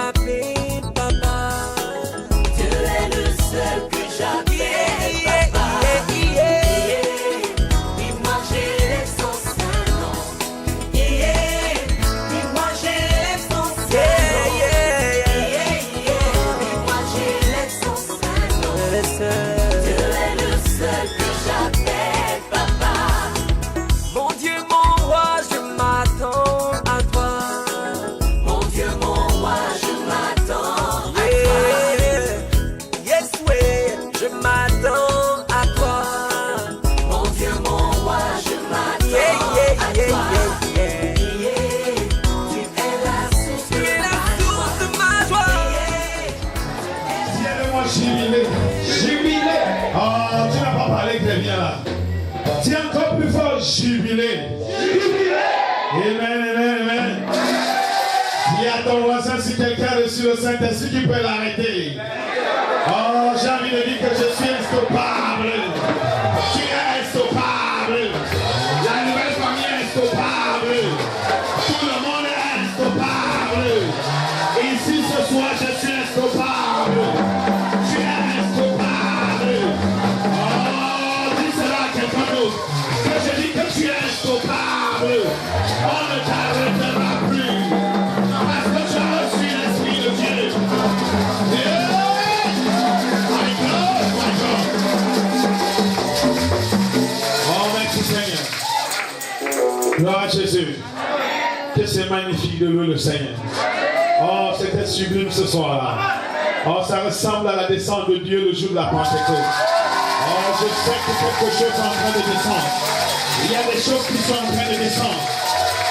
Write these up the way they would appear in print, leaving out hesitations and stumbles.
m'appelle papa. Tu es le seul que j'appelle papa. Et moi j'élève son Saint-Nom. Et moi j'élève son Saint-Nom. Et moi j'élève son Saint-Nom. Tu es le seul que j'appelle papa. Mon Dieu, mon roi, je m'attends à toi. Mon Dieu, mon roi, je m'attends à toi. Yes, oui, je m'attends à toi. Mon Dieu, mon roi, je m'attends à toi. Tu es la source de ma joie. Tiens-le-moi jubilé. Jubilé. Oh, tu n'as pas parlé très bien là. Tiens encore plus fort, jubilé. Jubilé. Amen, amen, amen. Dis à ton voisin si quelqu'un a reçu le Saint-Esprit qui peut l'arrêter. Oh, j'ai envie de dire que je suis instoppable. Tu es instoppable. La nouvelle famille est instoppable. Tout le monde est instoppable. Ici ce soir, je suis instoppable. Tu es instoppable. Oh, dis cela à quelqu'un d'autre. Que je dis que tu es instoppable. On ne t'arrêtera plus. Parce que tu as reçu l'Esprit de Dieu. Yeah. My God, my God. Oh, merci Seigneur. Gloire à Jésus. Que c'est magnifique de louer le Seigneur. Oh, c'était sublime ce soir-là. Oh, ça ressemble à la descente de Dieu le jour de la Pentecôte. Oh, je sais que quelque chose est en train de descendre. Il y a des choses qui sont en train de descendre.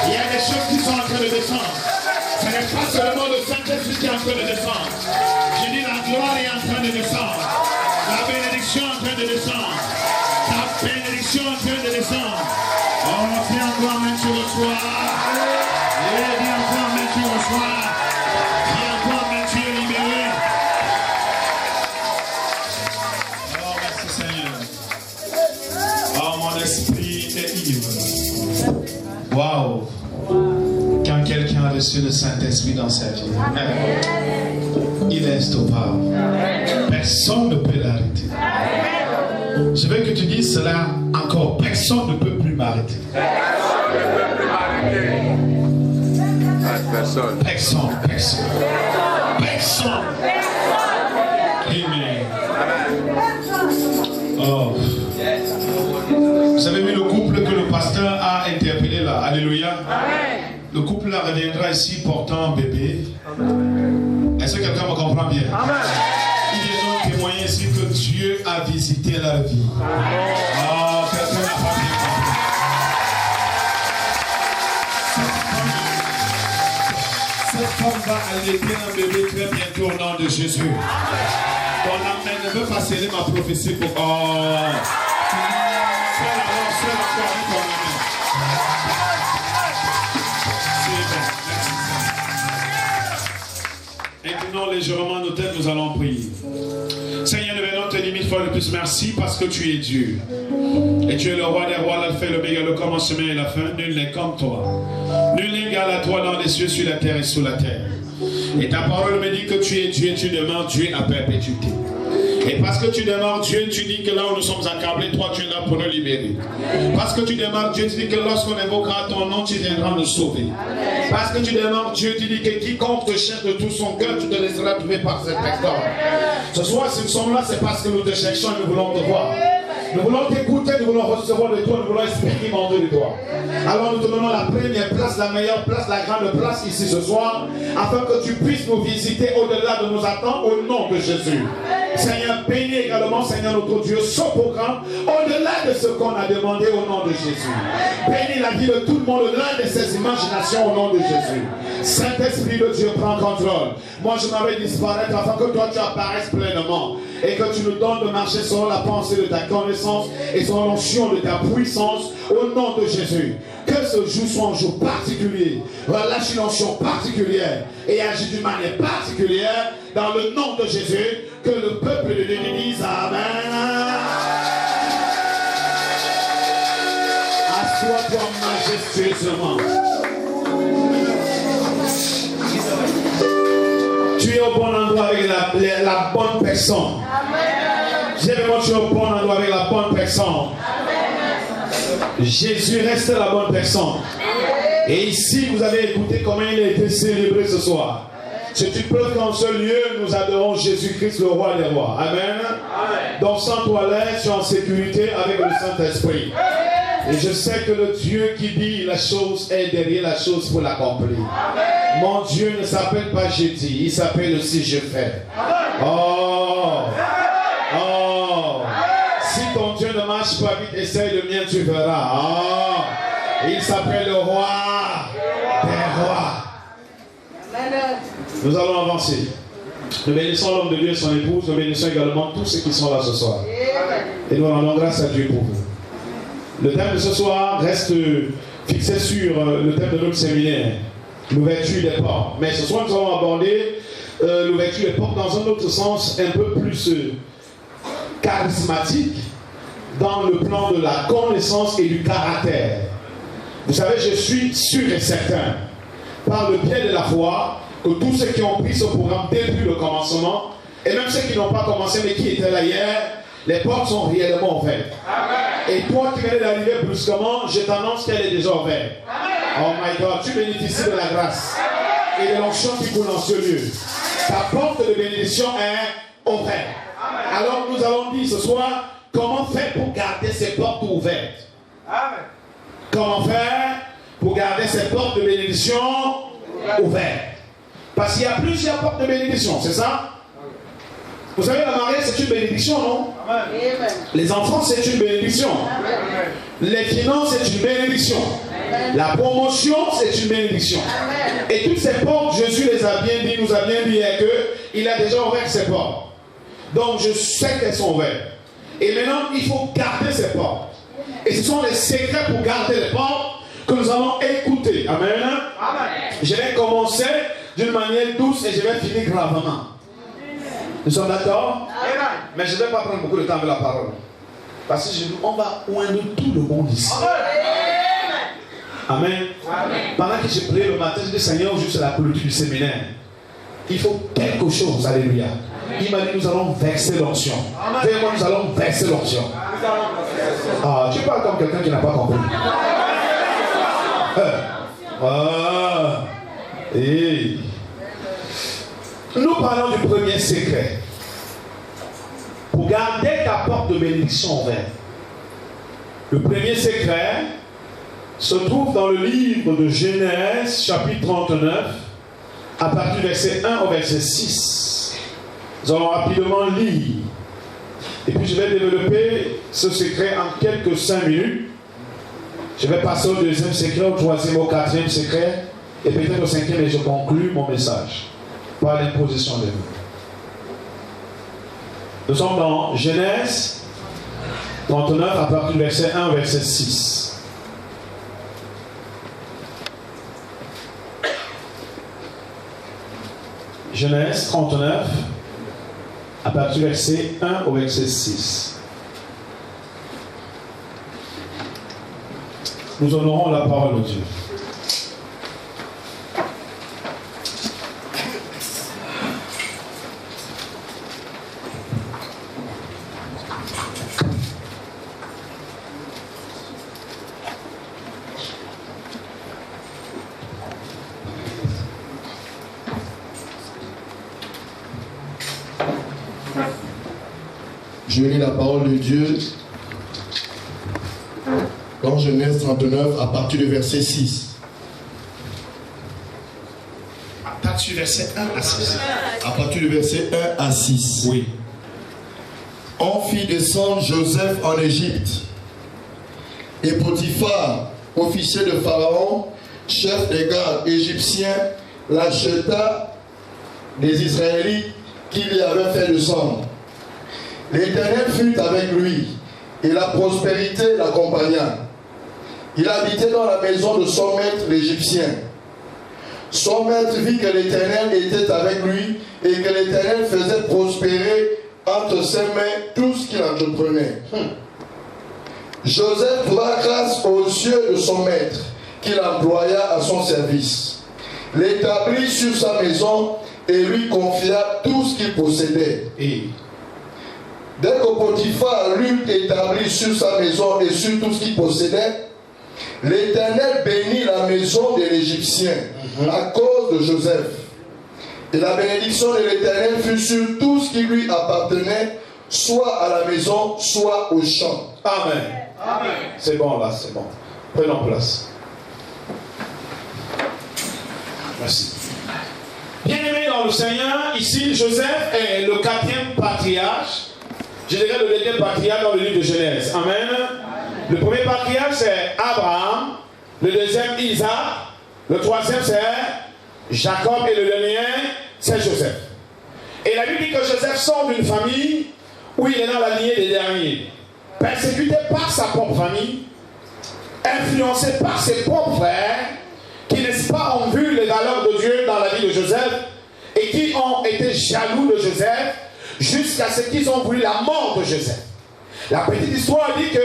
Il y a des choses qui sont en train de descendre. Ce n'est pas seulement le Saint-Esprit qui est en train de descendre. Je dis la gloire est en train de descendre. La bénédiction est en train de descendre. Ta bénédiction est en train de descendre. Oh, viens encore, mais tu reçois. Viens encore, mais tu reçois. Viens encore, mais tu es libéré. Oh, merci Seigneur. Oh, mon esprit est ivre. Waouh. Quand quelqu'un a reçu le Saint-Esprit dans sa vie, il est instoppable. Personne ne peut l'arrêter. Je veux que tu dises cela encore. Personne ne peut plus m'arrêter. Personne. Amen. Oh. Vous avez vu le couple que le pasteur a interpellé là. Alléluia. Le couple là reviendra ici portant un bébé. Est-ce que quelqu'un me comprend bien? Ils viendront témoigner ici que Dieu a visité leur vie. Oh, quelqu'un n'a pas bien compris. Cette femme va allaiter un bébé très bientôt au nom de Jésus. Ton amen ne veut pas sceller ma prophétie pour... Oh! C'est encore ton amen. Inclinons légèrement nos têtes, nous allons prier. Seigneur, nous venons te dire mille fois de plus merci parce que tu es Dieu. Et tu es le roi des rois, l'alpha et l'oméga, le commencement et la fin. Nul n'est comme toi. Nul n'est égal à toi dans les cieux, sur la terre et sous la terre. Et ta parole me dit que tu es Dieu, tu demeures Dieu à perpétuité. Et parce que tu demeures Dieu, tu dis que là où nous sommes accablés, toi tu es là pour nous libérer. Parce que tu demeures Dieu, tu dis que lorsqu'on évoquera ton nom, tu viendras nous sauver. Parce que tu demeures Dieu, tu dis que quiconque te cherche de tout son cœur, tu te laisseras trouver par cette personne. Ce soir, si nous sommes là, c'est parce que nous te cherchons et nous voulons te voir. Nous voulons t'écouter, nous voulons recevoir de toi, nous voulons expérimenter de toi. Alors nous te donnons la première place, la meilleure place, la grande place ici ce soir, afin que tu puisses nous visiter au-delà de nos attentes au nom de Jésus. Seigneur, bénis également, Seigneur notre Dieu, ce programme, au-delà de ce qu'on a demandé au nom de Jésus. Bénis la vie de tout le monde, au-delà de ses imaginations au nom de Jésus. Saint-Esprit de Dieu, prends contrôle. Moi, je m'en vais disparaître afin que toi, tu apparaisses pleinement. Et que tu nous donnes de marcher selon la pensée de ta connaissance et selon l'onction de ta puissance au nom de Jésus. Que ce jour soit un jour particulier. Relâche une onction particulière et agis d'une manière particulière dans le nom de Jésus. Que le peuple de Dieu dise Amen. Assois-toi majestueusement. la bonne personne. J'aimerais que tu es au bon endroit avec la bonne personne. Jésus reste la bonne personne. Et ici, vous avez écouté comment il a été célébré ce soir. C'est une preuve qu'en ce lieu, nous adorons Jésus-Christ, le roi des rois. Amen. Donc, sans toilette, tu es en sécurité avec le Saint-Esprit. Et je sais que le Dieu qui dit la chose est derrière la chose pour l'accomplir. Mon Dieu ne s'appelle pas je dis, il s'appelle aussi je fais. Oh! Oh! Si ton Dieu ne marche pas vite, essaye le mien, tu verras. Oh! Il s'appelle le roi des rois. Nous allons avancer. Nous bénissons l'homme de Dieu et son épouse. Nous bénissons également tous ceux qui sont là ce soir. Et nous rendons grâce à Dieu pour vous. Le thème de ce soir reste fixé sur le thème de notre séminaire, l'ouverture des portes. Mais ce soir, nous allons aborder l'ouverture des portes dans un autre sens, un peu plus charismatique, dans le plan de la connaissance et du caractère. Vous savez, je suis sûr et certain, par le biais de la foi, que tous ceux qui ont pris ce programme depuis le commencement, et même ceux qui n'ont pas commencé mais qui étaient là hier, les portes sont réellement ouvertes. Et toi qui venais d'arriver brusquement, je t'annonce qu'elle est déjà ouverte. Oh my God, tu bénéficies de la grâce et de l'onction qui coule dans ce lieu. Ta porte de bénédiction est ouverte. Alors nous allons dire ce soir, comment faire pour garder ces portes ouvertes? Comment faire pour garder ces portes de bénédiction ouvertes? Parce qu'il y a plusieurs portes de bénédiction, c'est ça? Vous savez, la mariée, c'est une bénédiction, non? Amen. Les enfants, c'est une bénédiction. Amen. Les finances, c'est une bénédiction. Amen. La promotion, c'est une bénédiction. Amen. Et toutes ces portes, Jésus les a bien dit, nous a bien dit qu'il a déjà ouvert ces portes. Donc, je sais qu'elles sont ouvertes. Et maintenant, il faut garder ces portes. Et ce sont les secrets pour garder les portes que nous allons écouter. Amen. Amen. Je vais commencer d'une manière douce et je vais finir gravement. Nous sommes d'accord? Mais je ne vais pas prendre beaucoup de temps avec la parole. Parce que on va oindre tout le monde ici. Amen. Amen. Pendant que j'ai prié le matin, je dis Seigneur, juste à la clôture du séminaire, il faut quelque chose. Alléluia. Il m'a dit nous allons verser l'onction. Vraiment, nous allons verser l'onction. Ah, tu parles comme quelqu'un qui n'a pas compris. Hey. Nous parlons du premier secret. Pour garder ta porte de bénédiction ouverte. Le premier secret se trouve dans le livre de Genèse, chapitre 39, à partir du verset 1 au verset 6. Nous allons rapidement lire. Et puis je vais développer ce secret en quelques 5 minutes. Je vais passer au deuxième secret, au troisième, au quatrième secret, et peut-être au cinquième, et je conclue mon message par l'imposition des mains. Nous sommes dans Genèse 39 à partir du verset 1 au verset 6. Genèse 39 à partir du verset 1 au verset 6. Nous honorons la parole de Dieu. Je lis la parole de Dieu dans Genèse 39 à partir du verset 6. À partir du verset 1 à 6. À partir du verset 1 à 6. Oui. On fit descendre Joseph en Égypte. Et Potiphar, officier de Pharaon, chef des gardes égyptiens, l'acheta des Israélites qui lui avaient fait descendre. L'Éternel fut avec lui, et la prospérité l'accompagna. Il habitait dans la maison de son maître l'Égyptien. Son maître vit que l'Éternel était avec lui, et que l'Éternel faisait prospérer entre ses mains tout ce qu'il entreprenait. Joseph trouva grâce aux yeux de son maître, qu'il employa à son service. L'établit sur sa maison et lui confia tout ce qu'il possédait. Dès que Potiphar l'eut établi sur sa maison et sur tout ce qu'il possédait, l'Éternel bénit la maison de l'Égyptien à cause de Joseph. Et la bénédiction de l'Éternel fut sur tout ce qui lui appartenait, soit à la maison, soit au champ. Amen. Amen. C'est bon là, c'est bon. Prenons place. Merci. Bien-aimé dans le Seigneur, ici Joseph est le 4e patriarche. Je dirais le 2e patriarche dans le livre de Genèse. Amen. Le premier patriarche c'est Abraham, le 2e Isaac, le 3e c'est Jacob et le dernier c'est Joseph. Et la Bible dit que Joseph sort d'une famille où il est dans la lignée des derniers, persécuté par sa propre famille, influencé par ses propres frères, qui n'est-ce pas ont vu les valeurs de Dieu dans la vie de Joseph et qui ont été jaloux de Joseph jusqu'à ce qu'ils ont voulu la mort de Joseph. La petite histoire dit que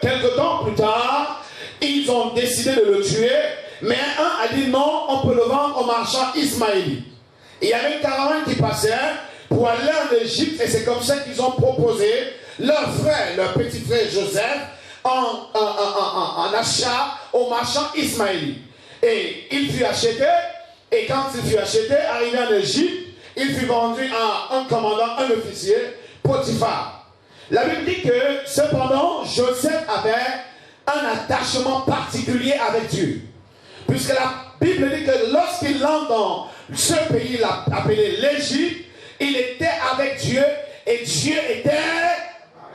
quelque temps plus tard, ils ont décidé de le tuer, mais un a dit non, on peut le vendre aux marchands ismaélites. Et il y avait une caravane qui passait pour aller en Égypte et c'est comme ça qu'ils ont proposé leur frère, leur petit frère Joseph en achat aux marchands ismaélites. Et il fut acheté, et quand il fut acheté, arrivé en Égypte, il fut vendu à un commandant, un officier, Potiphar. La Bible dit que, cependant, Joseph avait un attachement particulier avec Dieu. Puisque la Bible dit que lorsqu'il entre dans ce pays appelé l'Égypte, il était avec Dieu et Dieu était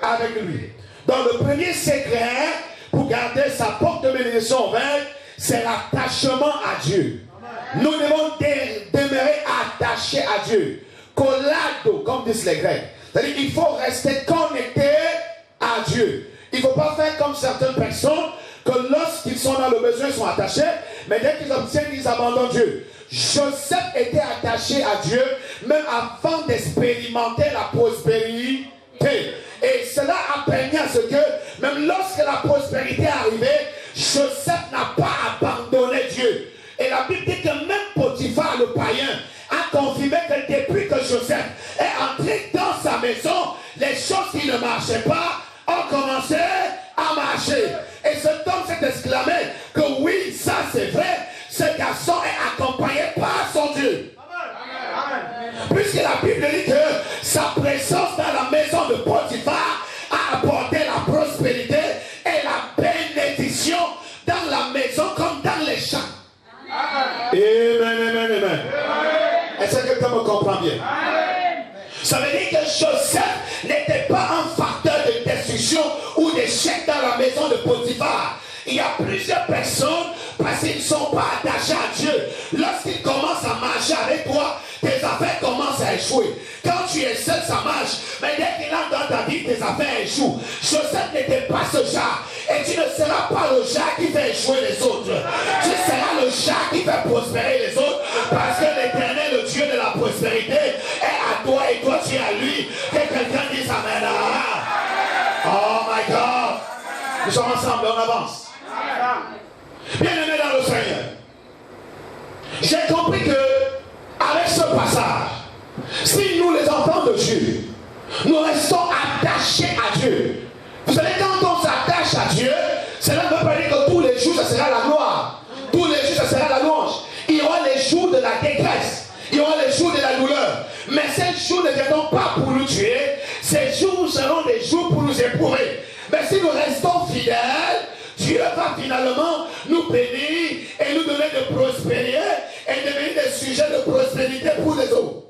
avec lui. Donc le premier secret pour garder sa porte de bénédiction ouverte, c'est l'attachement à Dieu. Nous devons demeurer attachés à Dieu. Collado, comme disent les Grecs. C'est-à-dire qu'il faut rester connecté à Dieu. Il ne faut pas faire comme certaines personnes que lorsqu'ils sont dans le besoin, ils sont attachés, mais dès qu'ils obtiennent, ils abandonnent Dieu. Joseph était attaché à Dieu même avant d'expérimenter la prospérité. Et cela a permis à ce que, même lorsque la prospérité est arrivée, Joseph n'a pas abandonné Dieu. Et la Bible dit que même Potiphar, le païen, a confirmé que depuis que Joseph est entré dans sa maison, les choses qui ne marchaient pas ont commencé à marcher. Et cet homme s'est exclamé que oui, ça c'est vrai, ce garçon est accompagné par son Dieu. Puisque la Bible dit que sa présence dans la maison de Potiphar a apporté la prospérité et la bénédiction dans la maison comme dans les champs. Amen. Est-ce que quelqu'un me comprend bien? Ça veut dire que Joseph n'était pas un facteur de destruction ou d'échec dans la maison de Potiphar. Il y a plusieurs personnes, parce qu'ils ne sont pas attachés à Dieu, lorsqu'ils commencent à marcher avec toi, tes affaires commencent à échouer. Quand tu es seul, ça marche. Mais dès qu'il entre dans ta vie, tes affaires échouent. Joseph n'était pas ce genre. Et tu ne seras pas le genre qui fait échouer les autres. Tu seras le genre qui fait prospérer les autres. Parce que l'Éternel, le Dieu de la prospérité, est à toi et toi tu es à lui. Que quelqu'un dise Amen. Oh my God. Nous sommes ensemble, on avance. Bien-aimé dans le Seigneur, j'ai compris que avec ce passage, si nous les enfants de Dieu, nous restons attachés à Dieu. Vous savez, quand on s'attache à Dieu, cela ne veut pas dire que tous les jours, ça sera la gloire. Tous les jours, ça sera la louange. Il y aura les jours de la détresse. Il y aura les jours de la douleur. Mais ces jours ne viendront pas pour nous tuer. Ces jours seront des jours pour nous éprouver. Mais si nous restons fidèles, Dieu va finalement nous bénir et nous donner de prospérité et devenir des sujets de prospérité pour les autres.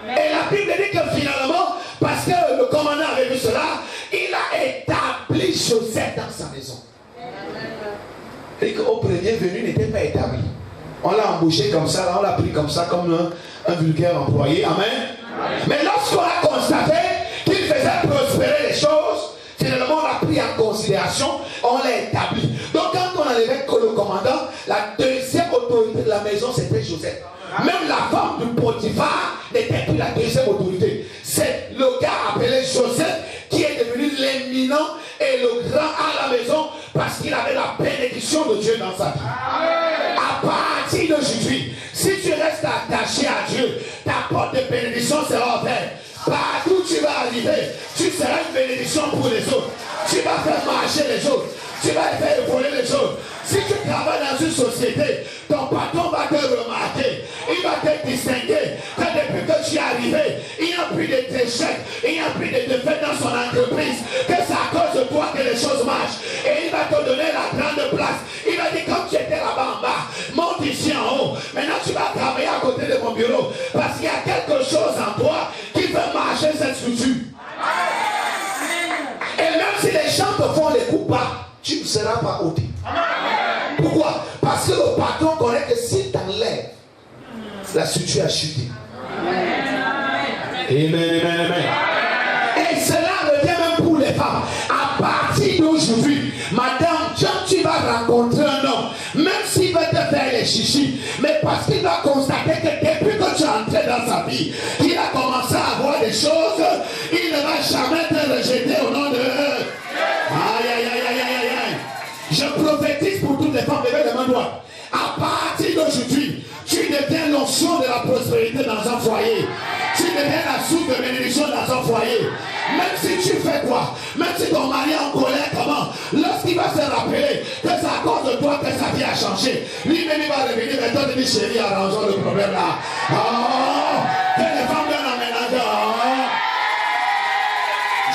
Et la Bible dit que finalement, parce que le commandant avait vu cela, il a établi Joseph dans sa maison. Et qu'au premier venu n'était pas établi. On l'a embauché comme ça, là, on l'a pris comme ça, comme un vulgaire employé. Amen. Mais lorsqu'on a constaté qu'il faisait prospérer les choses, finalement, on l'a pris en considération, on l'a établi. Donc, quand on enlevait le commandant, la deuxième autorité de la maison, c'était Joseph. Même la femme du Potiphar n'était plus la deuxième autorité. C'est le gars appelé Joseph qui est devenu l'éminent et le grand à la maison parce qu'il avait la bénédiction de Dieu dans sa vie. À partir d'aujourd'hui, si tu restes attaché à ta porte de bénédiction sera ouverte. Partout où tu vas arriver, tu seras une bénédiction pour les autres. Tu vas faire marcher les autres. Tu vas faire évoluer les choses. Si tu travailles dans une société, ton patron va te remarquer. Il va te distinguer. Que depuis que tu es arrivé, il n'y a plus d'échecs, il n'y a plus de défaites dans son entreprise. Que c'est à cause de toi que les choses marchent. Et il va te donner la grande place. Il va dire, comme tu étais là-bas en bas, monte ici en haut. Maintenant tu vas travailler à côté de mon bureau. Parce qu'il y a quelque chose en toi qui fait marcher cette structure. Et même si les gens te font les coups bas, tu ne seras pas ôté. Pourquoi? Parce que le patron connaît que s'il t'enlève, la structure a chuté. Amen, amen, amen. Et cela revient même pour les femmes. À partir d'aujourd'hui, madame, quand tu vas rencontrer un homme, même s'il va te faire les chichis, mais parce qu'il va constater que depuis que tu es entré dans sa vie, il a commencé à avoir des choses, il ne va jamais te rejeter au nom de... Aïe, aïe, aïe, aïe, aïe, aïe. Je prophétise pour toutes les femmes, levez les mains droites. À partir d'aujourd'hui, tu deviens l'onction de la prospérité dans un foyer. Tu deviens la source de bénédiction dans un foyer. Même si tu fais quoi, même si ton mari est en colère, comment, lorsqu'il va se rappeler que c'est à cause de toi que sa vie a changé, lui-même il va revenir et toi te dire, chérie, arrangeons le problème là. Oh, que les femmes donnent en ménage. Oh.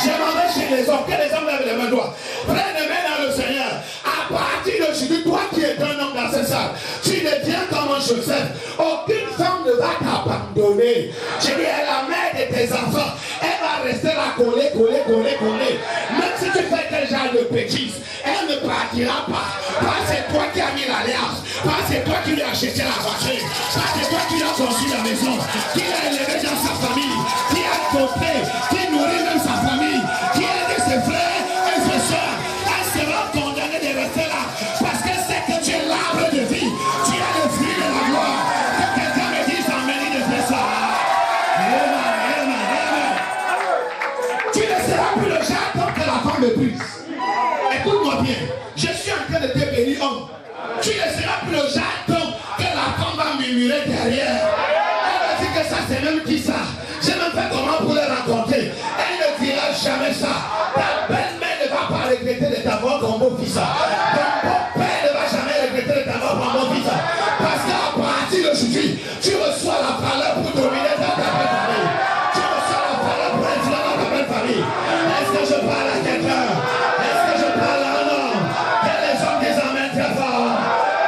Je m'en vais chez les hommes, que les hommes lèvent les mains droites. Prends les mains dans le Seigneur. À partir d'aujourd'hui, toi qui es un homme dans cette salle, tu deviens comme un Joseph. Aucune femme ne va t'abandonner. Je dis, elle est la mère de tes enfants. Elle va rester là collée. Même si tu fais quel genre de bêtises, elle ne partira pas. Pas c'est toi qui as mis l'alliance. Pas c'est toi qui lui as acheté la voiture. Pas c'est toi qui lui as construit la maison. Qui l'a élevé dans sa famille. Qui a doté, qui nourrit même sa famille. Qui aide ses frères et ses soeurs. Elle sera condamnée de rester là. Parce qu'elle sait que tu es l'arbre de vie. Tu as le fruit de la gloire. Que quelqu'un me dise en mérite de faire ça. Tu ne seras plus le genre que la femme méprise. Écoute-moi bien. Je suis en train de te bénir, homme. Tu ne seras plus le genre que la femme va murmurer derrière. Elle va dire que ça c'est même qui ça. J'ai même fait comment pour les rencontrer. Elle ne dira jamais ça. Ta belle-mère ne va pas regretter de t'avoir comme beau fils. Ton beau-père ne va jamais regretter de t'avoir comme beau fils. Parce qu'à partir d'aujourd'hui, tu reçois la valeur pour dominer dans ta belle famille. Tu reçois la valeur pour influer dans ta belle famille. Est-ce que je parle à quelqu'un? Est-ce que je parle à un homme? Que les hommes des amènent très fort.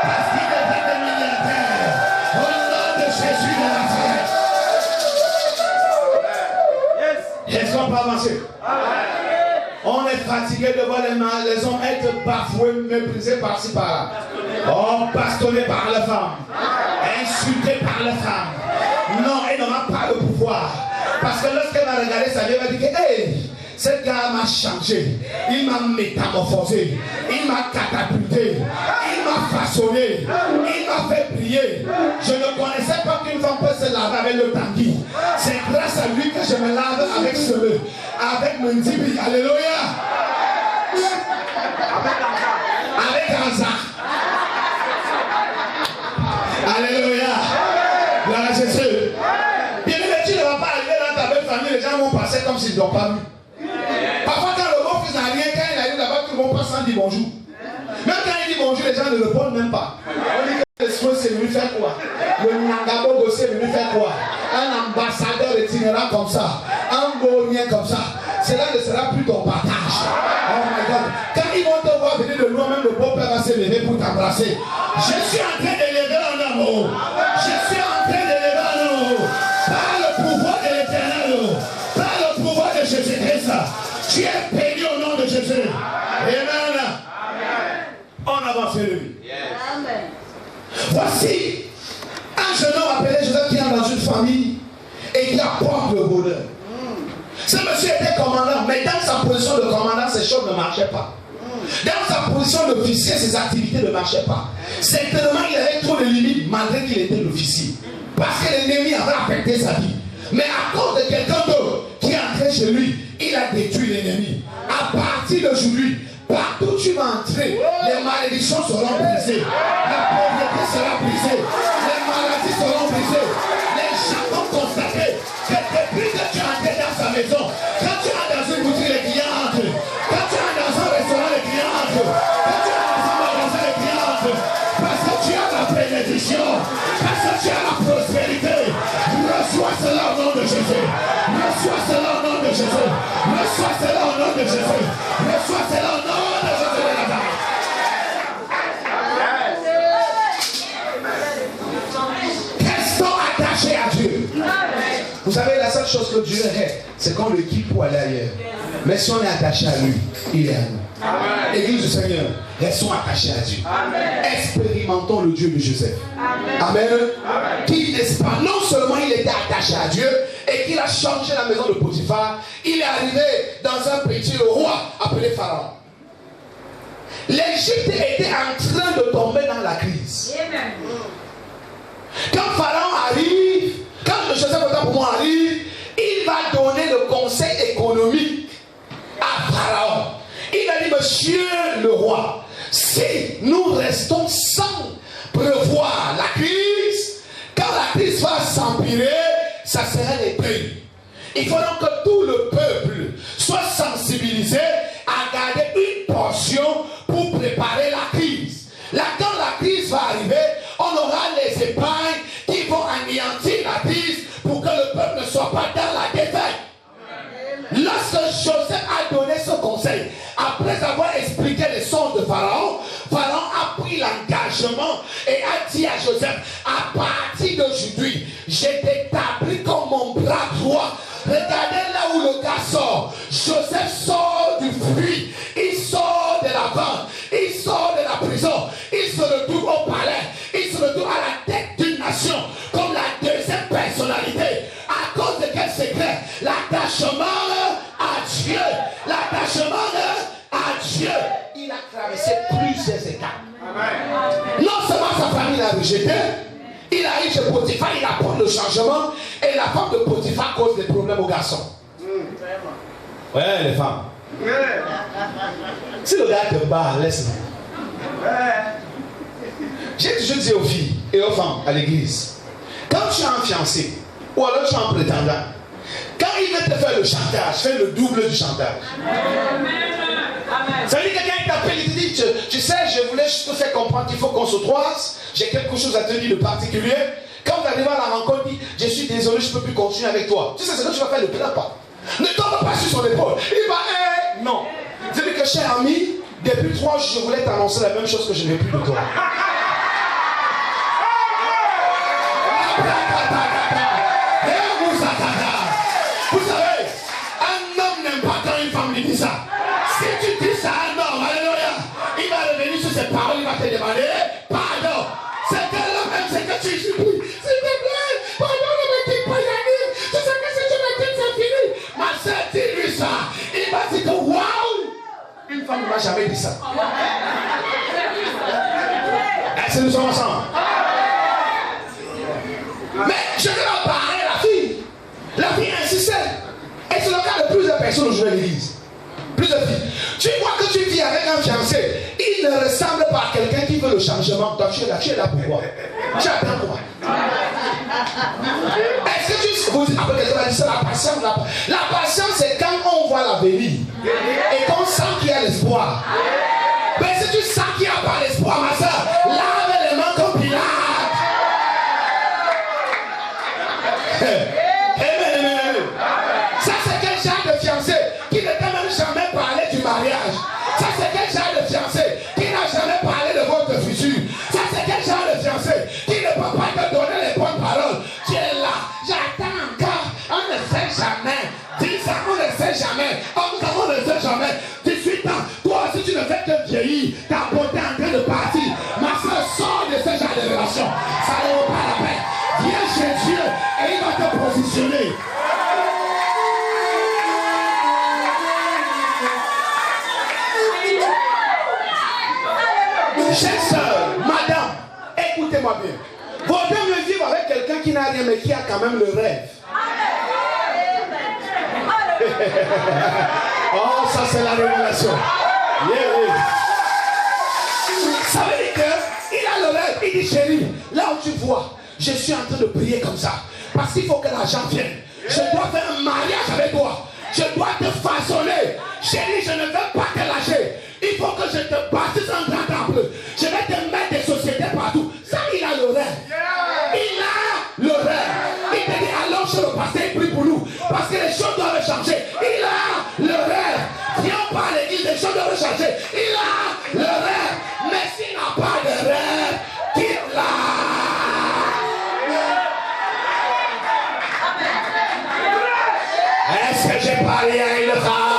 Parce qu'ils deviennent des milliardaires. Au nom de Jésus de Nazareth. Est-ce qu'on peut avancer? On est fatigué de voir les hommes être bafoués, méprisés par-ci par-là. Oh, bastonnés par les femmes. Insultés par les femmes. Non, elle n'aura pas le pouvoir. Parce que lorsqu'elle va regarder sa vie, elle va dire que hey, ce gars m'a changé. Il m'a métamorphosé. Il m'a catapulté. Il m'a façonné. Il m'a fait briller. Je ne connaissais pas qu'une femme peut se laver avec le tanguy. C'est grâce à lui que je me lave avec ce avec mon dibi. Alléluia. Avec Anza. Alléluia. Gloire à Jésus. Bien aimé, tu ne vas pas arriver dans ta belle famille, les gens vont passer comme s'ils n'ont pas vu. Parfois, quand le bon fils n'a rien, quand il arrive là-bas, tout le monde passe sans dire bonjour. Même quand il dit bonjour, les gens ne répondent même pas. On dit que l'esprit c'est venu faire quoi? Le Nyangabo Gossé est venu faire quoi? Un ambassadeur itinérant comme ça, un Gaulien comme ça, cela ne sera plus ton partage. Oh my God. Quand ils vont te voir venir de loin, même le beau-père va se lever pour t'embrasser. Je suis en train de lever un amour. Je suis en train de lever un amour. Par le pouvoir de l'Éternel, par le pouvoir de Jésus-Christ, tu es béni au nom de Jésus. Amen. On avance le lui. Amen. Voici un jeune homme appelé Joseph qui est dans une famille et qui apporte le bonheur. Ce monsieur était commandant, mais dans sa position de commandant, ses choses ne marchaient pas. Dans sa position d'officier, ses activités ne marchaient pas. Certainement, il avait trop de limites malgré qu'il était l'officier. Parce que l'ennemi avait affecté sa vie. Mais à cause de quelqu'un d'autre qui est entré chez lui, il a détruit l'ennemi. À partir d'aujourd'hui, partout où tu vas entrer, les malédictions seront brisées. La pauvreté sera brisée. Les maladies seront brisées. Les gens vont constater cela au nom de Jésus. Reçois cela au nom de Jésus. Reçois cela au nom de Jésus. Reçois cela au nom de Jésus de Nazareth. Restons attachés à Dieu. Vous savez, la seule chose que Dieu est, c'est qu'on le quitte pour aller ailleurs. Mais si on est attaché à lui, il est à nous. Amen. Église du Seigneur, restons attachés à Dieu. Amen. Expérimentons le Dieu de Joseph. Amen. Amen. Qui, n'est-ce pas, non seulement il était attaché à Dieu et qu'il a changé la maison de Potiphar, il est arrivé dans un petit roi appelé Pharaon. L'Égypte était en train de tomber dans la crise. Amen. Quand Pharaon arrive, quand Joseph pour moi arrive, il va donner le conseil économique à Pharaon. Il a dit, monsieur le roi, si nous restons sans prévoir la crise, quand la crise va s'empirer, ça sera les prix. Il faut donc que tout le peuple soit sensibilisé à garder une portion pour préparer la crise. Là, quand la crise va arriver, on aura les épargnes qui vont anéantir la crise pour que le peuple ne soit pas dans la défaite. Lorsque Joseph a donné ce conseil, après avoir expliqué les sons de Pharaon, Pharaon a pris l'engagement et a dit à Joseph, à partir d'aujourd'hui, je t'établis comme mon bras droit. Regardez là où le gars sort. Joseph sort du fruit, il sort de la vente, il sort de la prison, il se retrouve au palais, il se retrouve à la tête d'une nation comme la deuxième personnalité. À cause de quel secret? L'attachement à Dieu. L'attachement à Dieu. Il a traversé plusieurs étapes. Amen. Non seulement sa famille l'a rejeté, il arrive chez Potiphar, il apprend le changement et la femme de Potiphar cause des problèmes aux garçons. Ouais, les femmes. Si le gars te bat, laisse-le. J'ai toujours dit aux filles et aux femmes à l'église, quand tu es un fiancé, ou alors tu es un prétendant, quand il veut te faire le chantage, fais le double du chantage. Ça veut dire que quelqu'un t'appelle, il te dit, tu sais, je voulais juste te faire comprendre qu'il faut qu'on se croise, j'ai quelque chose à te dire de particulier. Quand tu arrives à la rencontre, il dit, je suis désolé, je ne peux plus continuer avec toi. Tu sais, c'est que tu vas faire le plein pas. Ne tombe pas sur son épaule. Il va, non. C'est-à-dire que, cher ami, depuis 3 jours, je voulais t'annoncer la même chose que je n'ai plus de toi. Vous savez, un homme n'aime pas quand une femme lui dit ça. Si tu dis ça à un homme, alléluia, il va revenir sur ses paroles, il va te demander pardon. C'est que l'homme aime, c'est que tu supplies. S'il te plaît, pardon, ne me quitte pas, Yannick. Tu sais que si tu me quittes, c'est fini. Ma soeur, dis-lui ça. Il va dire que waouh, une femme ne m'a jamais dit ça. Est-ce que nous sommes ensemble? Mais je vais leur parler à la fille. La fille insistait. Et c'est le cas de plusieurs personnes aujourd'hui à l'église. Plusieurs filles. Tu vois que tu vis avec un fiancé. Il ne ressemble pas à quelqu'un qui veut le changement. Donc tu es là pourquoi? Tu attends quoi? Est-ce que tu vous après quelqu'un a dit ça, la patience? La patience, c'est quand on voit l'avenir et qu'on sent qu'il y a l'espoir. Mais si tu sens qu'il n'y a pas l'espoir, ma soeur, lave les mains comme Pilate. Ça c'est quel genre de fiancé qui ne t'a même jamais parlé du mariage? Ça c'est quel genre de fiancé qui n'a jamais parlé de votre futur? Ça c'est quel genre de fiancé qui ne peut pas te donner les bonnes paroles? Tu es là, j'attends encore, on ne sait jamais. 10 ans, on ne sait jamais. 11 ans, on ne sait jamais. 18 ans, toi aussi tu ne fais que vieillir. Ta beauté est en train de partir. Ma soeur, sort de ce genre de relation. Ça ne vaut pas la peine. Viens chez Dieu et il va te positionner. Chère sœur, madame, écoutez-moi bien. Vaut mieux vivre avec quelqu'un qui n'a rien mais qui a quand même le rêve. Oh, ça c'est la révélation. Yeah. Ça veut dire qu'il a le rêve. Il dit, chérie, là où tu vois, je suis en train de prier comme ça. Parce qu'il faut que l'argent vienne. Je dois faire un mariage avec toi. Je dois te façonner. Chérie, je ne veux pas te lâcher. Il faut que je te bâtisse un grand temple. Je vais te mettre des sociétés partout. Ça, il a le rêve. Il a le rêve. Il te dit, allons sur le pasteur prie pour nous. Parce que les choses doivent changer. Il a le rêve. Viens pas à l'église, les choses doivent changer. Il a le rêve. Mais s'il n'a pas de rêve, quitte-la. Est-ce que j'ai parlé à une femme?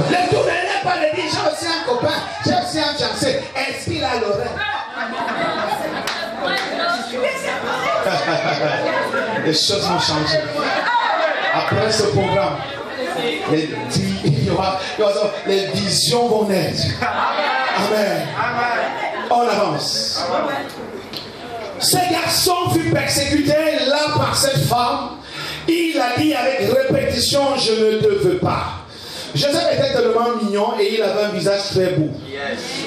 Le tour n'est pas de dire j'ai aussi un copain, j'ai aussi un fiancé. Est-ce qu'il a le rêve? Les choses vont changer. Après ce programme, les visions vont naître. Amen. On avance. Ce garçon fut persécuté là par cette femme. Il a dit avec répétition, je ne te veux pas. Joseph était tellement mignon et il avait un visage très beau.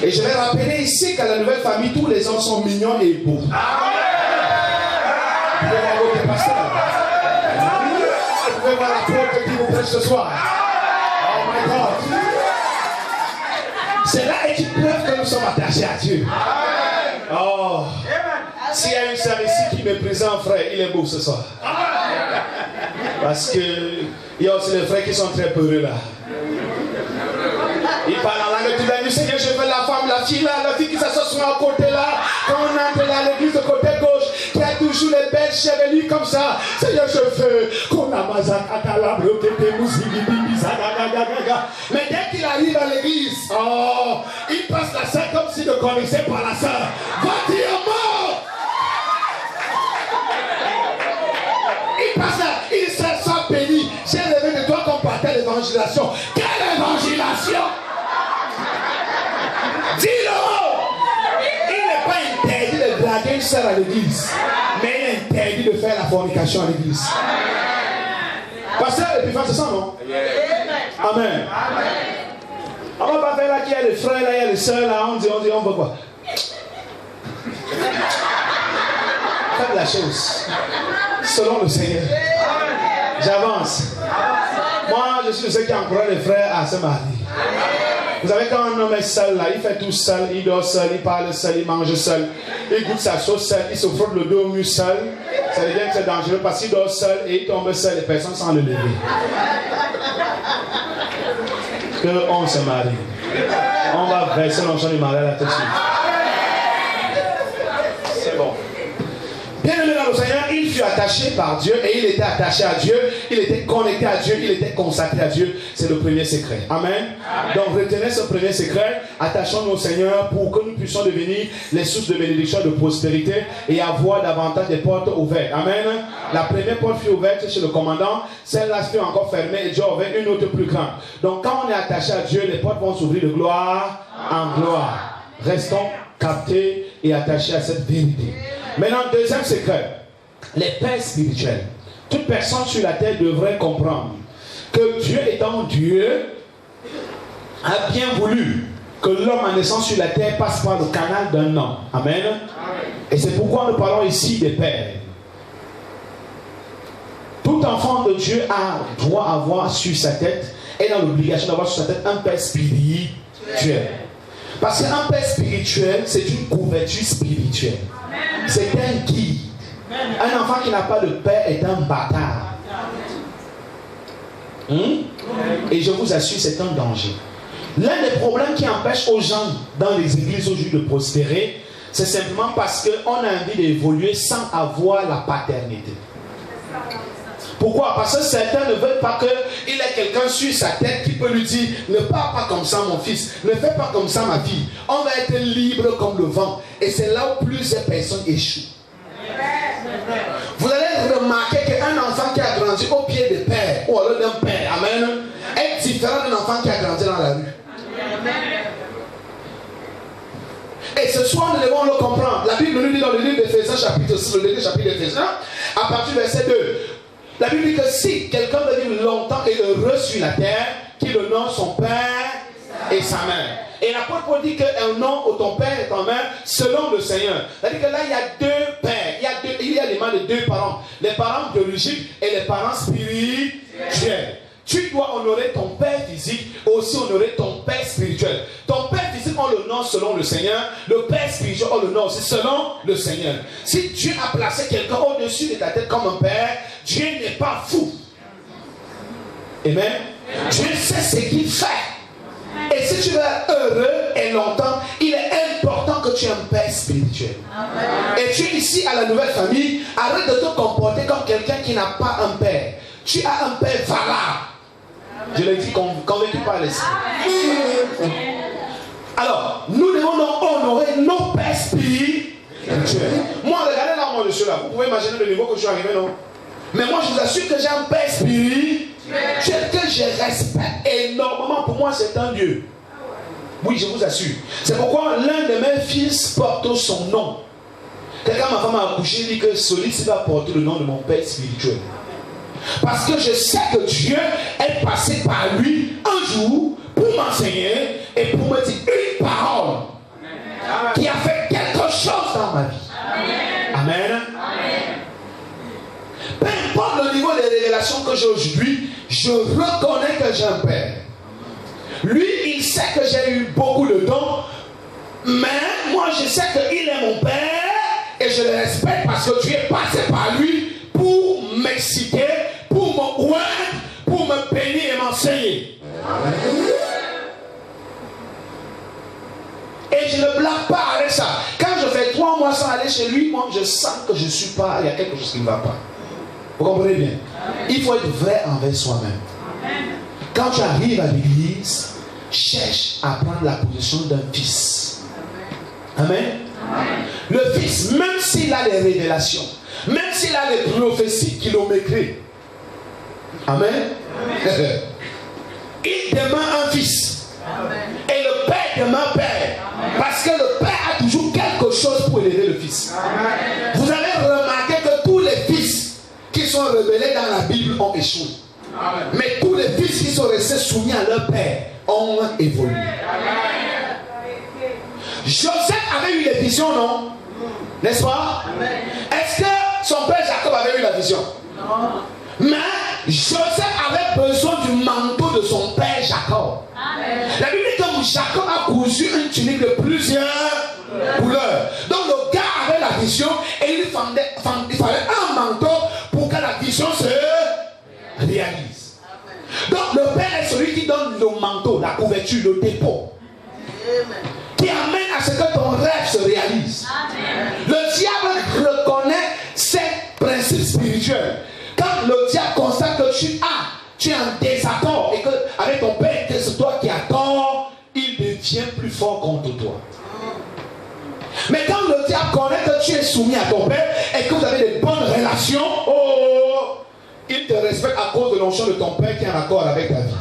Et je vais rappeler ici qu'à la nouvelle famille, tous les hommes sont mignons et beaux. Vous pouvez voir votre pasteur. Vous pouvez voir la porte qui vous prêche ce soir. Oh my God. C'est là et qui preuve que nous sommes attachés à Dieu. Oh. S'il y a une sœur ici qui méprise un frère, il est beau ce soir. Parce que il y a aussi les frères qui sont très peureux là. Ils parlent en langue tout le Seigneur, je veux la femme, la fille là, la fille qui s'assoit sur un côté là, quand on entre dans l'église de côté gauche, qui a toujours les belles chevelures comme ça. Seigneur, je veux qu'on a mais dès qu'il arrive à l'église, oh, il passe la sœur comme s'il ne connaissait pas la sœur. Va dire mort! Il passe là, il se sent béni. J'ai rêvé de toi qu'on partait l'évangélisation. Quelle évangélisation? Dis-le! Il n'est pas interdit de draguer une sœur à l'église, mais il est interdit de faire la fornication à l'église. Pasteur Épiphan, c'est ça, non? Amen. On va pas faire là qu'il y a les frères, là, il y a les sœurs, là, on dit, on veut quoi? Faites la chose selon le Seigneur. J'avance. Moi, je suis de ceux qui encouragent les frères à se marier. Vous savez, quand un homme est seul, là, il fait tout seul, il dort seul, il parle seul, il mange seul, il goûte sa sauce seul, il se frotte le dos au mur seul. Ça devient très dangereux parce qu'il dort seul et il tombe seul, les personnes sans le lever. Qu'on se marie. On va verser l'onction du mariage là tout de suite. C'est bon. Bien aimé dans le Seigneur, il fut attaché par Dieu et il était attaché à Dieu, il était connecté à Dieu, il était consacré à Dieu. C'est le premier secret. Amen. Donc retenez ce premier secret, attachons-nous au Seigneur pour que nous puissions devenir les sources de bénédiction, de prospérité et avoir davantage des portes ouvertes. Amen. La première porte fut ouverte chez le commandant, celle-là fut encore fermée et Dieu a ouvert une autre plus grande. Donc quand on est attaché à Dieu, les portes vont s'ouvrir de gloire en gloire. Restons captés et attachés à cette vérité. Maintenant, deuxième secret, les pères spirituels. Toute personne sur la terre devrait comprendre que Dieu étant Dieu a bien voulu que l'homme en naissant sur la terre passe par le canal d'un homme. Amen. Et c'est pourquoi nous parlons ici des pères. Tout enfant de Dieu doit avoir sur sa tête et dans l'obligation d'avoir sur sa tête un père spirituel. Parce qu'un père spirituel, c'est une couverture spirituelle. C'est un guide. Un enfant qui n'a pas de père est un bâtard. Et je vous assure, c'est un danger. L'un des problèmes qui empêche aux gens dans les églises aujourd'hui de prospérer, c'est simplement parce qu'on a envie d'évoluer sans avoir la paternité. Pourquoi? Parce que certains ne veulent pas qu'il ait quelqu'un sur sa tête qui peut lui dire « Ne parle pas comme ça mon fils, ne fais pas comme ça ma fille. » On va être libre comme le vent. Et c'est là où plusieurs personnes échouent. Vous allez remarquer qu'un enfant qui a grandi au pied des pères, ou alors d'un père, amen, est différent d'un enfant qui a grandi dans la rue. Et ce soir, nous devons le comprendre. La Bible nous dit dans le livre d'Éphésiens, chapitre 6, le dernier chapitre d'Éphésiens, à partir du verset 2. La Bible dit que si quelqu'un veut vivre longtemps et heureux sur la terre, qu'il honore son père et sa mère. Et l'apôtre Paul dit qu'un nom ou ton père et ta mère selon le Seigneur. C'est-à-dire que là, il y a deux pères. Il y a les mains de deux parents. Les parents biologiques et les parents spirituels. Tu dois honorer ton père physique et aussi honorer ton père spirituel. Ton père physique physique, on l'honore selon le Seigneur. Le Père spirituel, on l'honore aussi selon le Seigneur. Si Dieu a placé quelqu'un au-dessus de ta tête comme un Père, Dieu n'est pas fou. Amen. Dieu sait ce qu'il fait. Et si tu veux être heureux et longtemps, il est important que tu aies un Père spirituel. Amen. Et tu es ici à la nouvelle famille, arrête de te comporter comme quelqu'un qui n'a pas un Père. Tu as un Père valable. Je l'ai dit convaincu par l'esprit. Alors, nous devons honorer nos pères spirituels. Moi, regardez là où je suis là. Vous pouvez imaginer le niveau que je suis arrivé, non? Mais moi, je vous assure que j'ai un père spirituel que je respecte énormément. Pour moi, c'est un Dieu. Oui, je vous assure. C'est pourquoi l'un de mes fils porte son nom. Quelqu'un, ma femme a accouché, dit que celui-ci va porter le nom de mon père spirituel. Parce que je sais que Dieu est passé par lui un jour pour m'enseigner et pour me dire une parole qui a fait quelque chose dans ma vie. Amen. Peu importe le niveau de révélation que j'ai aujourd'hui, je reconnais que j'ai un Père. Lui, il sait que j'ai eu beaucoup de dons, mais moi je sais qu'il est mon Père et je le respecte parce que Dieu est passé par lui pour m'exciter, pour me oindre, pour me bénir et m'enseigner. Et je ne blague pas avec ça. Quand je fais 3 mois sans aller chez lui, moi je sens que je ne suis pas, il y a quelque chose qui ne va pas. Vous comprenez bien? Il faut être vrai envers soi-même. Quand tu arrives à l'église, cherche à prendre la position d'un fils. Amen. Le fils, même s'il a les révélations, même s'il a les prophéties kilométriques, amen, il demeure un fils. Et le père demeure père. Parce que le père a toujours quelque chose pour élever le fils. Vous avez remarqué que tous les fils qui sont révélés dans la Bible ont échoué. Mais tous les fils qui sont restés soumis à leur père ont évolué. Joseph avait eu les visions, non? N'est-ce pas? Est-ce que son père Jacob avait eu la vision? Non. Mais Joseph avait besoin du manteau de son père Jacob. La Bible dit que Jacob a cousu une tunique de plusieurs couleurs. Donc le gars avait la vision et il fallait un manteau pour que la vision se réalise. Donc le père est celui qui donne le manteau, la couverture, le dépôt, qui amène à ce que ton rêve se réalise. Le diable reconnaît ces principes spirituels. Quand le diable constate que tu es en désaccord et que avec ton père, que c'est toi qui as tort, il devient plus fort contre toi. Mais quand le diable connaît que tu es soumis à ton père et que vous avez des bonnes relations, il te respecte à cause de l'onction de ton père qui est en accord avec ta vie.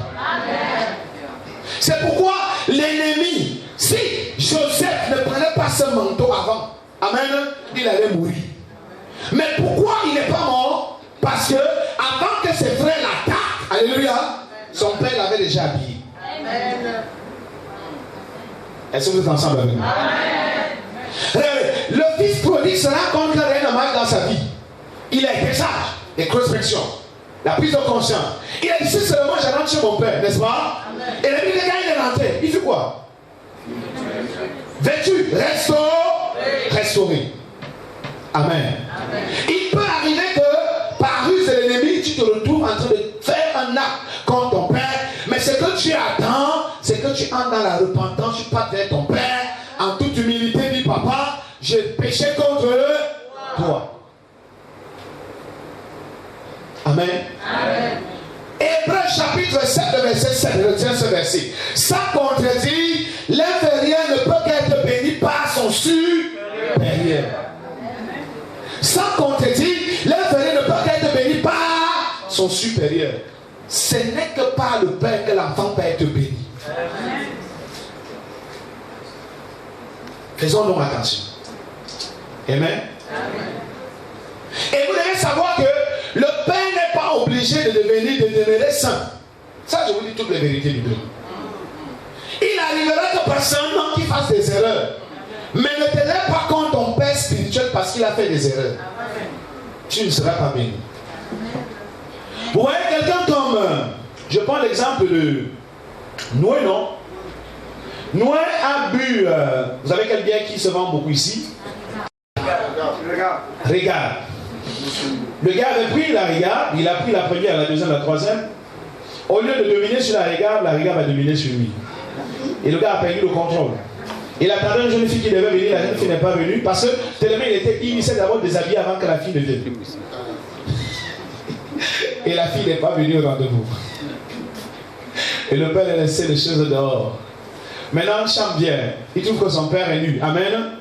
C'est pourquoi l'ennemi, si Joseph ne prenait pas ce manteau avant, amen, il allait mourir. Mais pourquoi il n'est pas mort? Parce que avant que ses frères l'attaquent, alléluia, son père l'avait déjà habillé. Amen. Est-ce que vous êtes ensemble avec moi? Le fils prodigue se rend compte qu'il y a rien de mal dans sa vie. Il a été sage, introspection, la prise de conscience. Il a dit, si seulement je rentre chez mon père, n'est-ce pas? Amen. Et la Bible, quand il est rentré, il fait quoi? Vêtu, restauré. Amen. Amen. Il peut arriver que par ruse de l'ennemi, tu te retrouves en train de faire un acte contre ton père. Mais ce que tu attends, c'est que tu entres dans la repentance, tu partes vers ton père, en toute humilité, dis papa, j'ai péché contre toi. Amen. Amen. Hébreux chapitre 7, verset 7, retiens ce verset. Sans contredire, l'inférieur ne peut qu'être béni par son supérieur. Sans contredire, l'inférieur ne peut qu'être béni par son supérieur. Ce n'est que par le Père que l'enfant peut être béni. Faisons donc attention. Amen. Et vous devez savoir que le Père n'est pas obligé de demeurer saint. Ça, je vous dis toutes les vérités du Dieu. Il arrivera que personne qui fasse des erreurs. Mais ne te lève pas contre ton père spirituel parce qu'il a fait des erreurs. Tu ne seras pas béni. Vous voyez quelqu'un comme, je prends l'exemple de Noé, non? Noé a bu, vous savez quelle bière qui se vend beaucoup ici? Regarde. Le gars avait pris la Regarde, il a pris la première, la deuxième, la troisième. Au lieu de dominer sur la Regarde va dominer sur lui. Et le gars a perdu le contrôle. Il attendait une jeune fille qui devait venir, la jeune fille n'est pas venue parce que tellement il était initié d'abord déshabillé avant que la fille ne vienne. Et la fille n'est pas venue au rendez-vous. Et le père a laissé les choses dehors. Maintenant, il chante bien. Il trouve que son père est nu. Amen.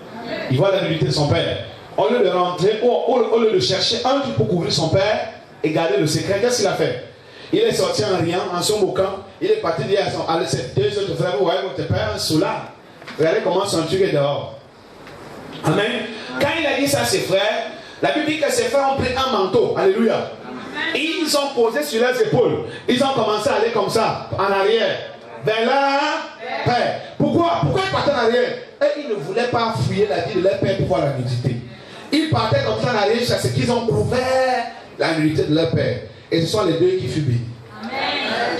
Il voit la nudité de son père. Au lieu de rentrer, au lieu de chercher un truc pour couvrir son père et garder le secret, qu'est-ce qu'il a fait? Il est sorti en riant, en se moquant. Il est parti dire à ses deux autres frères, vous voyez votre père, un soulard. Regardez comment son truc est dehors. Amen. Quand il a dit ça à ses frères, la Bible dit que ses frères ont pris un manteau. Alléluia. Et ils ont posé sur leurs épaules. Ils ont commencé à aller comme ça, en arrière. Vers la paix. Pourquoi ils partaient en arrière? Et ils ne voulaient pas fouiller la vie de leur père pour voir la nudité. Ils partaient comme ça en arrière parce qu'ils ont couvert la nudité de leur père. Et ce sont les deux qui furent bénis.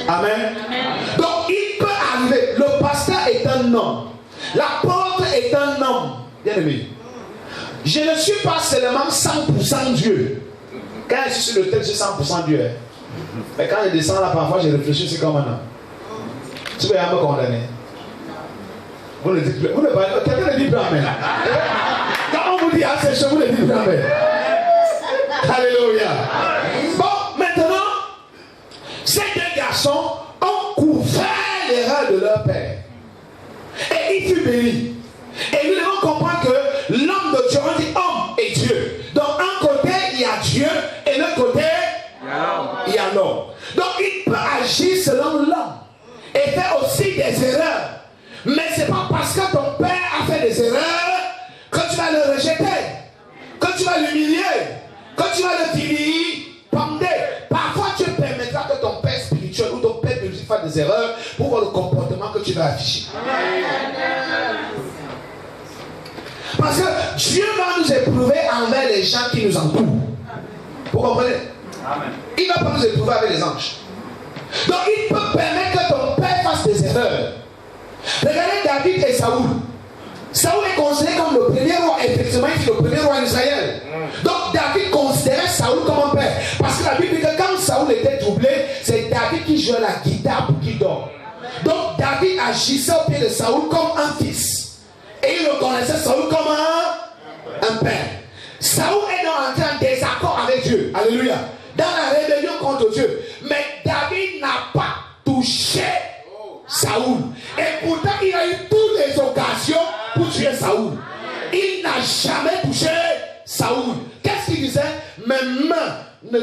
Amen. Amen. Donc il peut arriver. Le pasteur est un homme. L'apôtre est un homme. Bien aimé. Je ne suis pas seulement 100% Dieu. Quand je suis sur le texte, je suis 100% Dieu. Mais quand je descends là, parfois, je réfléchis, c'est comme un homme. Tu peux me condamner. Vous ne dites plus. Vous ne parlez pas. Quelqu'un ne dit plus amen. Quand on vous dit, ah, c'est chaud, vous ne dites plus amen. Alléluia. Bon, maintenant, ces deux garçons ont couvert l'erreur de leur père. Et il fut béni. Et nous devons comprendre que l'homme de Dieu, on dit homme et Dieu. Donc, un côté, il y a Dieu, et l'autre côté, il y a l'homme. Donc, il peut agir selon l'homme et faire aussi des erreurs. Mais ce n'est pas parce que ton père a fait des erreurs que tu vas le rejeter, que tu vas l'humilier, que tu vas le vilipender. Parfois, tu permettras que ton père spirituel ou ton père biologique fasse des erreurs pour voir le comportement que tu vas afficher. Parce que Dieu va nous éprouver envers les gens qui nous entourent. Vous comprenez? Amen. Il ne va pas nous éprouver avec les anges. Donc il peut permettre que ton père fasse des erreurs. Regardez David et Saoul. Saoul est considéré comme le premier roi. Effectivement, il est le premier roi d'Israël. Donc David considérait Saoul comme un père. Parce que la Bible dit que quand Saoul était troublé, c'est David qui jouait la guitare pour qu'il dorme. Donc David agissait au pied de Saoul comme un fils. Et il reconnaissait Saoul comme un père. Saoul est donc entré en désaccord avec Dieu. Alléluia. Dans la rébellion contre Dieu. Mais David n'a pas touché Saoul. Et pourtant, il a eu toutes les occasions pour tuer Saoul. Il n'a jamais touché Saoul. Qu'est-ce qu'il disait? Mes mains ne